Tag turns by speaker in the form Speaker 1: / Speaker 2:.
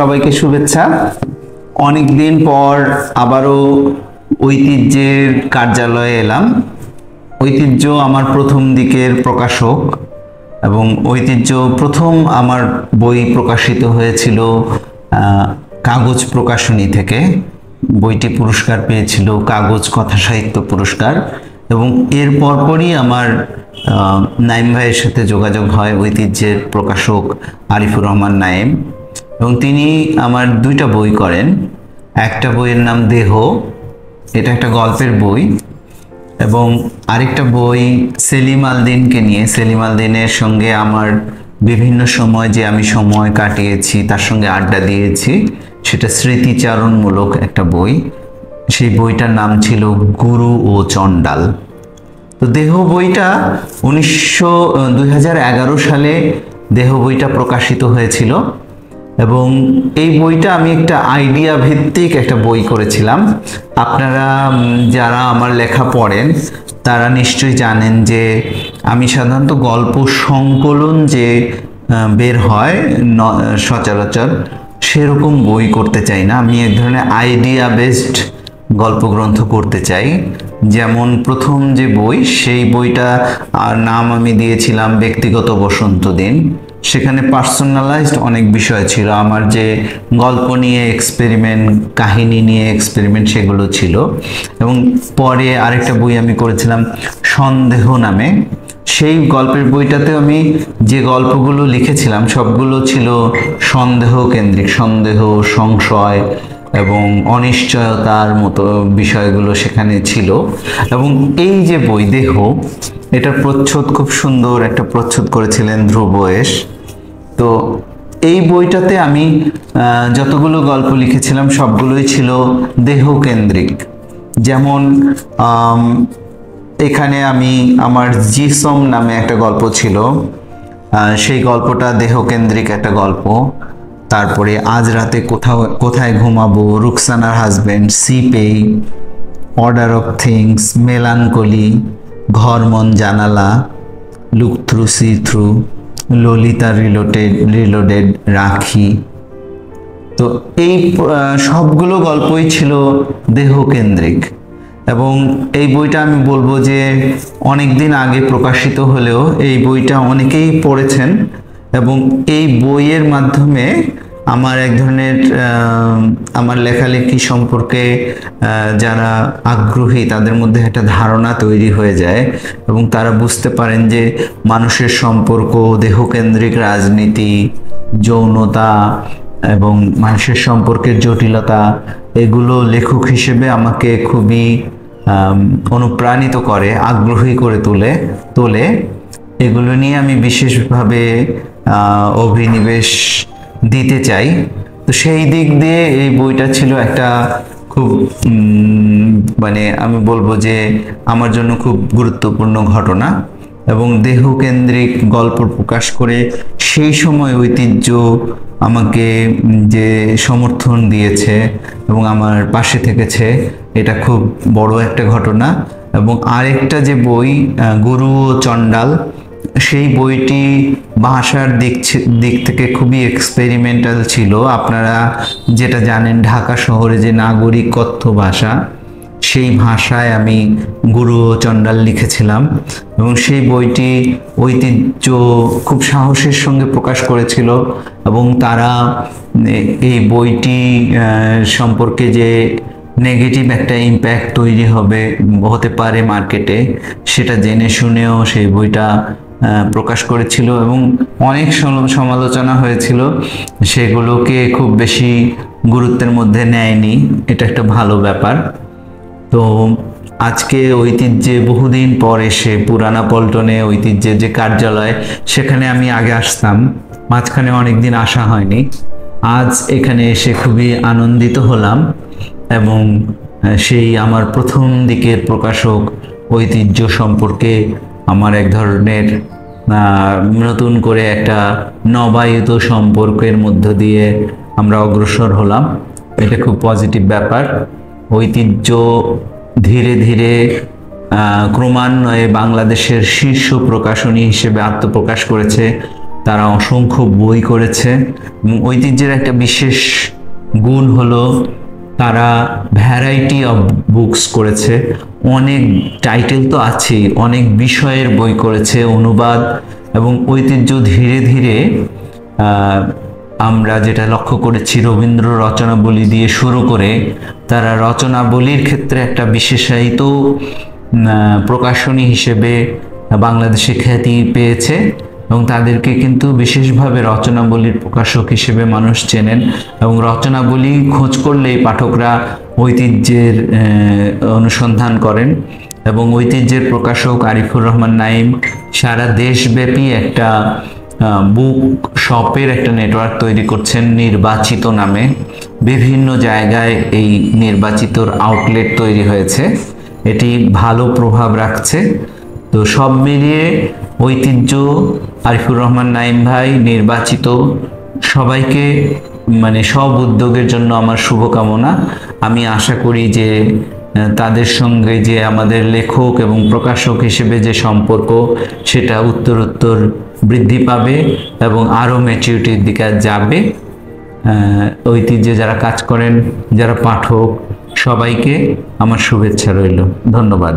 Speaker 1: সবাইকে শুভেচ্ছা। অনেকদিন পর আবারও ঐতিহ্যের কার্যালয়ে এলাম। ঐতিহ্য আমার প্রথম দিকের প্রকাশক এবং ঐতিহ্য প্রথম আমার বই প্রকাশিত হয়েছিল কাগজ প্রকাশনী থেকে। বইটি পুরস্কার পেয়েছিল কাগজ কথা সাহিত্য পুরস্কার এবং এর পরপরই আমার নাইম ভাইয়ের সাথে যোগাযোগ হয়, ঐতিহ্যের প্রকাশক আরিফুর রহমান নাইম, এবং তিনি আমার দুইটা বই করেন। একটা বইয়ের নাম দেহ, এটা একটা গল্পের বই, এবং আরেকটা বই সেলিম আল দীনকে নিয়ে। সেলিম আল দীনের সঙ্গে আমার বিভিন্ন সময় যে আমি সময় কাটিয়েছি, তার সঙ্গে আড্ডা দিয়েছি, সেটা স্মৃতিচারণমূলক একটা বই। সেই বইটার নাম ছিল গুরু ও চণ্ডাল। তো দেহ বইটা 2011 সালে দেহ বইটা প্রকাশিত হয়েছিল এবং এই বইটা আমি একটা আইডিয়া ভিত্তিক একটা বই করেছিলাম। আপনারা যারা আমার লেখা পড়েন তারা নিশ্চয়ই জানেন যে আমি সাধারণত গল্প সংকলন যে বের হয় সচরাচর সেরকম বই করতে চাই না। আমি এক ধরনের আইডিয়া বেসড গল্পগ্রন্থ করতে চাই। যেমন প্রথম যে বই, সেই বইটা নাম আমি দিয়েছিলাম ব্যক্তিগত বসন্ত দিন। সেখানে পার্সোনালাইজড অনেক বিষয় ছিল, আমার যে গল্প নিয়ে এক্সপেরিমেন্ট, কাহিনী নিয়ে এক্সপেরিমেন্ট, সেগুলো ছিল। এবং পরে আরেকটা বই আমি করেছিলাম সন্দেহ নামে। সেই গল্পের বইটাতে আমি যে গল্পগুলো লিখেছিলাম সবগুলো ছিল সন্দেহ কেন্দ্রিক, সন্দেহ, সংশয় এবং অনিশ্চয়তার মতো বিষয়গুলো সেখানে ছিল। এবং এই যে বই দেহ, এটার প্রচ্ছদ খুব সুন্দর একটা প্রচ্ছদ করেছিলেন ধ্রুব এস। তো এই বইটাতে আমি যতগুলো গল্প লিখেছিলাম সবগুলোই ছিল দেহ কেন্দ্রিক। যেমন এখানে আমি আমার জিসম নামে একটা গল্প ছিল, সেই গল্পটা দেহ কেন্দ্রিক একটা গল্প। তারপরে আজ রাতে কোথায় ঘুমাবো, রুকসানার হাজবেন্ড, সিপেই, অর্ডার অফ থিংস, মেলানকলি, ঘর মন জানালা, look through see through, Lalita reloaded, রাখি। তো এই সবগুলো গল্পই ছিল দেহ কেন্দ্রিক। এবং এই বইটা আমি বলবো যে অনেক দিন আগে প্রকাশিত হলেও এই বইটা অনেকেই পড়েছেন এবং এই বইয়ের মাধ্যমে আমার এক ধরনের আমার লেখালেখি সম্পর্কে যারা আগ্রহী তাদের মধ্যে একটা ধারণা তৈরি হয়ে যায় এবং তারা বুঝতে পারেন যে মানুষের সম্পর্ক, দেহকেন্দ্রিক রাজনীতি, যৌনতা এবং মানুষের সম্পর্কের জটিলতা, এগুলো লেখক হিসেবে আমাকে খুবই অনুপ্রাণিত করে, আগ্রহী করে তোলে। এগুলো নিয়ে আমি বিশেষভাবে অভিনিবেশ দিতে চাই। তো সেই দিক দিয়ে এই বইটা ছিল একটা খুব মানে আমি বলবো যে আমার জন্য খুব গুরুত্বপূর্ণ ঘটনা। এবং দেহকেন্দ্রিক গল্প প্রকাশ করে সেই সময় ঐতিহ্য আমাকে যে সমর্থন দিয়েছে এবং আমার পাশে থেকেছে, এটা খুব বড় একটা ঘটনা। এবং আরেকটা যে বই গুরু ও চণ্ডাল, সেই বইটি ভাষার দিক থেকে খুবই এক্সপেরিমেন্টাল ছিল। আপনারা যেটা জানেন, ঢাকা শহরে যে নাগরিক কথ্য ভাষা, সেই ভাষায় আমি গুরু ও চণ্ডাল লিখেছিলাম এবং সেই বইটি ঐতিহ্য খুব সাহসের সঙ্গে প্রকাশ করেছিল। এবং তারা এই বইটি সম্পর্কে যে নেগেটিভ একটা ইম্প্যাক্ট তৈরি হতে পারে মার্কেটে, সেটা জেনে শুনেও সেই বইটা প্রকাশ করেছিল এবং অনেক সমালোচনা হয়েছিল, সেগুলোকে খুব বেশি গুরুত্বের মধ্যে নেয়নি। এটা একটা ভালো ব্যাপার। তো আজকে ঐতিহ্যে বহুদিন পর এসে পুরানা পল্টনে ঐতিহ্যের যে কার্যালয়, সেখানে আমি আগে আসতাম, মাঝখানে অনেকদিন আসা হয়নি। আজ এখানে এসে খুবই আনন্দিত হলাম এবং সেই আমার প্রথম দিকের প্রকাশক ঐতিহ্য সম্পর্কে আমার এক ধরনের নতুন করে একটা নবায়িত সম্পর্কের মধ্য দিয়ে আমরা অগ্রসর হলাম। এটা খুব পজিটিভ ব্যাপার। ঐতিহ্য ধীরে ধীরে ক্রমান্বয়ে বাংলাদেশের শীর্ষ প্রকাশনী হিসেবে আত্মপ্রকাশ করেছে। তারা অসংখ্য বই করেছে এবং ঐতিহ্যের একটা বিশেষ গুণ হলো তারা ভ্যারাইটি অফ বুকস করেছে। অনেক টাইটেল তো আছেই, অনেক বিষয়ের বই করেছে, অনুবাদ। এবং ঐতিহ্য ধীরে ধীরে আমরা যেটা লক্ষ্য করেছি, রবীন্দ্র রচনাবলী দিয়ে শুরু করে তারা রচনাবলীর ক্ষেত্রে একটা বিশেষায়িত প্রকাশনী হিসেবে বাংলাদেশে খ্যাতি পেয়েছে এবং তাদেরকে কিন্তু বিশেষভাবে রচনাবলীর প্রকাশক হিসেবে মানুষ চেনেন। এবং রচনাবলী খোঁজ করলেই পাঠকরা ঐতিহ্যের অনুসন্ধান করেন। এবং ঐতিহ্যের প্রকাশক আরিফুর রহমান নাঈম সারা দেশব্যাপী একটা বুক শপের একটা নেটওয়ার্ক তৈরি করছেন নির্বাচিত নামে। বিভিন্ন জায়গায় এই নির্বাচিতর আউটলেট তৈরি হয়েছে, এটি ভালো প্রভাব রাখছে। তো সব মিলিয়ে ঐতিহ্য, আরিফুর রহমান নাঈম ভাই, নির্বাচিত সবাইকে সব উদ্যোগের জন্য আমার শুভকামনা। আমি আশা করি যে তাদের সঙ্গে যে আমাদের লেখক এবং প্রকাশক হিসেবে যে সম্পর্ক, সেটা উত্তরোত্তর বৃদ্ধি পাবে এবং আরও ম্যাচুরিটির দিকে যাবে। ঐতিহ্যে যারা কাজ করেন, যারা পাঠক, সবাইকে আমার শুভেচ্ছা রইল। ধন্যবাদ।